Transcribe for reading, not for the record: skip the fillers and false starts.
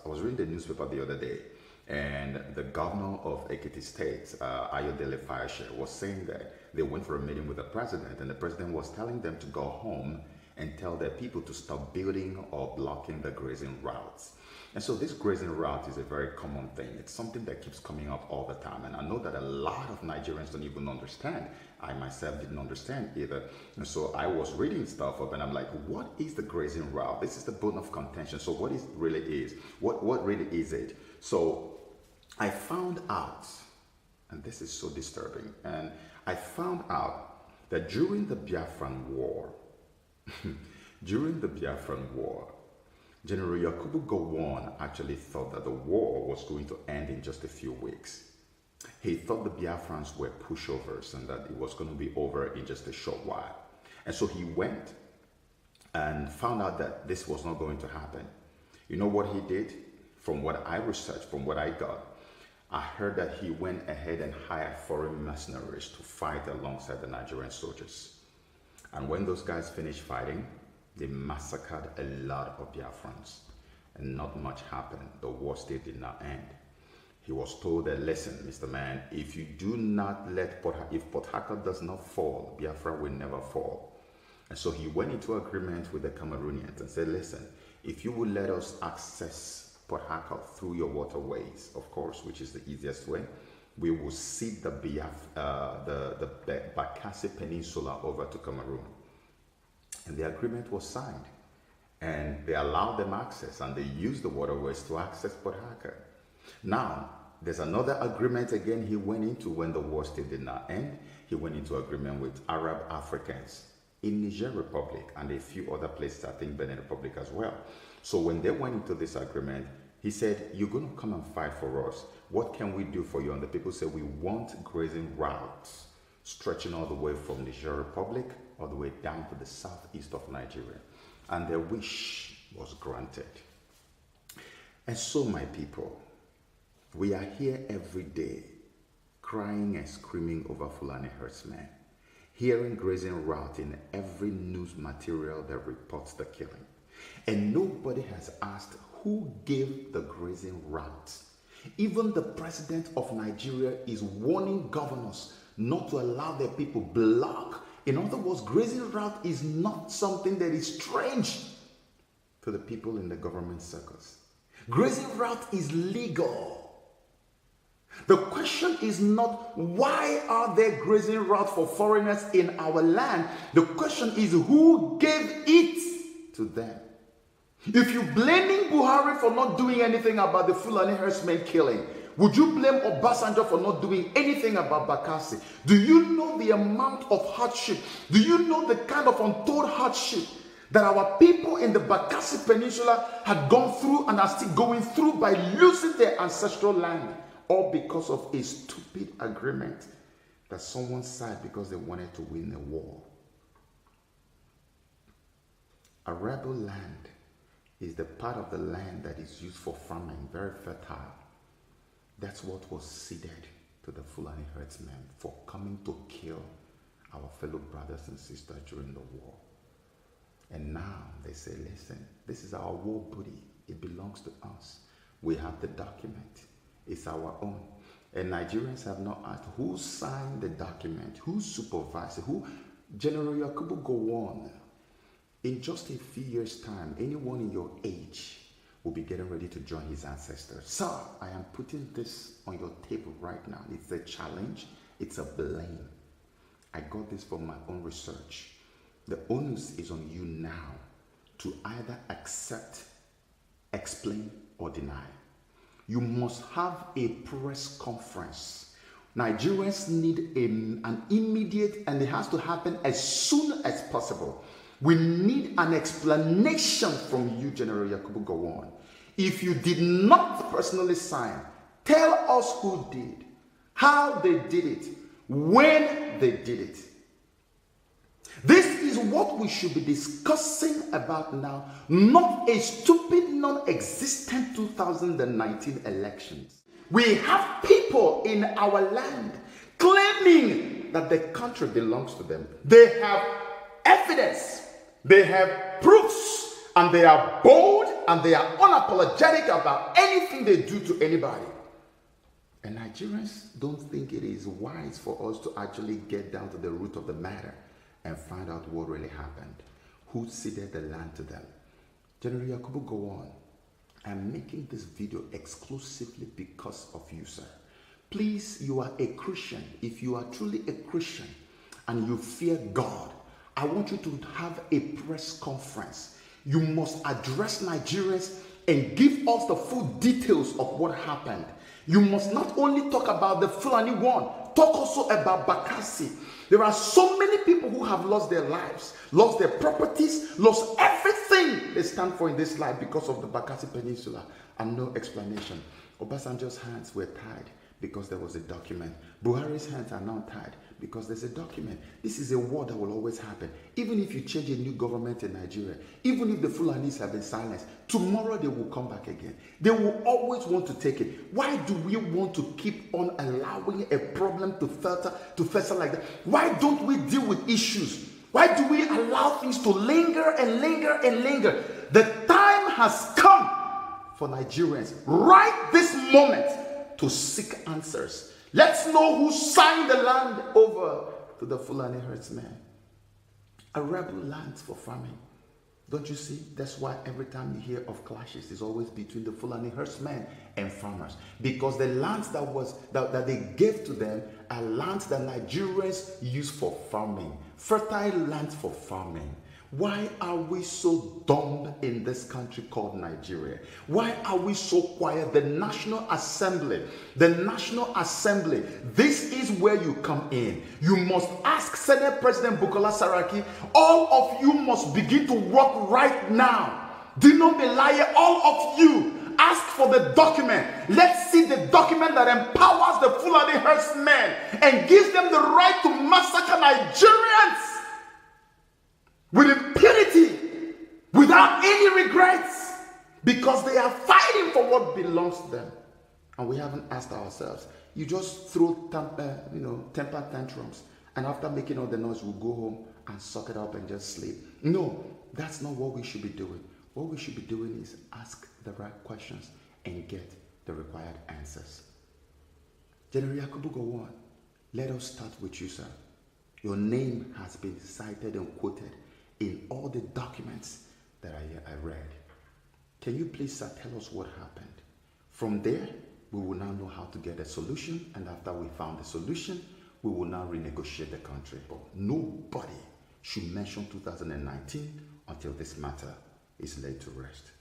was reading the newspaper the other day, and the governor of Ekiti State, Ayodele Fayose, was saying that they went for a meeting with the president, and the president was telling them to go home and tell their people to stop building or blocking the grazing routes. And so this grazing route is a very common thing. It's something that keeps coming up all the time. And I know that a lot of Nigerians don't even understand. I myself didn't understand either. And so I was reading stuff up and I'm like, what is the grazing route? This is the bone of contention. So what it really is? What really is it? So I found out, and this is so disturbing, and I found out that during the Biafran War, General Yakubu Gowon actually thought that the war was going to end in just a few weeks. He thought the Biafrans were pushovers and that it was going to be over in just a short while. And so he went and found out that this was not going to happen. You know what he did? From what I researched, from what I got, I heard that he went ahead and hired foreign mercenaries to fight alongside the Nigerian soldiers. And when those guys finished fighting, they massacred a lot of Biafrans, and not much happened. The war still did not end. He was told that, listen, Mr. Man, if you do not let if Port Harcourt does not fall, Biafra will never fall. And so he went into agreement with the Cameroonians and said, listen, if you will let us access Port Harcourt through your waterways, of course, which is the easiest way, we will cede the Bakassi Peninsula over to Cameroon. And the agreement was signed, and they allowed them access, and they used the waterways to access Port Harcourt. Now, there's another agreement again he went into when the war still did not end. He went into agreement with Arab Africans in Niger Republic and a few other places, I think Benin Republic as well. So when they went into this agreement, he said, you're going to come and fight for us. What can we do for you? And the people said, we want grazing routes stretching all the way from Niger Republic all the way down to the southeast of Nigeria. And their wish was granted. And so, my people, we are here every day crying and screaming over Fulani herdsmen, hearing grazing route in every news material that reports the killing. And nobody has asked who gave the grazing route. Even the president of Nigeria is warning governors not to allow their people block. In other words, grazing route is not something that is strange to the people in the government circles. Grazing route is legal. The question is not why are there grazing routes for foreigners in our land? The question is who gave it to them? If you're blaming Buhari for not doing anything about the Fulani herdsmen killing, would you blame Obasanjo for not doing anything about Bakassi? Do you know the amount of hardship? Do you know the kind of untold hardship that our people in the Bakassi Peninsula had gone through and are still going through by losing their ancestral land? All because of a stupid agreement that someone signed because they wanted to win a war. Arable land is the part of the land that is used for farming, very fertile. That's what was ceded to the Fulani herdsmen for coming to kill our fellow brothers and sisters during the war. And now they say, listen, this is our war booty. It belongs to us. We have the document. It's our own. And Nigerians have not asked who signed the document, who supervised it, who. General Yakubu Gowon. In just a few years' time, anyone in your age will be getting ready to join his ancestors. Sir, I am putting this on your table right now. It's a challenge. It's a blame. I got this from my own research. The onus is on you now to either accept, explain, or deny. You must have a press conference. Nigerians need an immediate, and it has to happen as soon as possible. We need an explanation from you, General Yakubu Gowon. If you did not personally sign, tell us who did, how they did it, when they did it. This is what we should be discussing about now, not a stupid, non-existent 2019 elections. We have people in our land claiming that the country belongs to them. They have evidence. They have proofs and they are bold and they are unapologetic about anything they do to anybody. And Nigerians don't think it is wise for us to actually get down to the root of the matter and find out what really happened. Who ceded the land to them? General Yakubu Gowon, I'm making this video exclusively because of you, sir. Please, you are a Christian. If you are truly a Christian and you fear God, I want you to have a press conference. You must address Nigerians and give us the full details of what happened. You must not only talk about the Fulani one, talk also about Bakassi. There are so many people who have lost their lives, lost their properties, lost everything they stand for in this life because of the Bakassi Peninsula, and no explanation. Obasanjo's hands were tied because there was a document. Buhari's hands are now tied because there's a document. This is a war that will always happen. Even if you change a new government in Nigeria, even if the Fulanis have been silenced, tomorrow they will come back again. They will always want to take it. Why do we want to keep on allowing a problem to fester like that? Why don't we deal with issues? Why do we allow things to linger and linger and linger? The time has come for Nigerians right this moment to seek answers. Let's know who signed the land over to the Fulani herdsmen. A rebel land for farming. Don't you see? That's why every time you hear of clashes, it's always between the Fulani herdsmen and farmers. Because the lands that they gave to them are lands that Nigerians use for farming. Fertile lands for farming. Why are we so dumb in this country called Nigeria? Why are we so quiet? The National Assembly, this is where you come in. You must ask Senate President Bukola Saraki, all of you must begin to work right now. Do not be lying, all of you. Ask for the document. Let's see the document that empowers the Fulani herdsmen and gives them the right to massacre Nigerians with impunity, without any regrets, because they are fighting for what belongs to them. And we haven't asked ourselves. You just throw temper tantrums, and after making all the noise, we'll go home and suck it up and just sleep. No, that's not what we should be doing. What we should be doing is ask the right questions and get the required answers. General Yakubu Gowon, let us start with you, sir. Your name has been cited and quoted in all the documents that I read. Can you please, sir, tell us what happened? From there, we will now know how to get a solution, and after we found the solution, we will now renegotiate the country. But nobody should mention 2019 until this matter is laid to rest.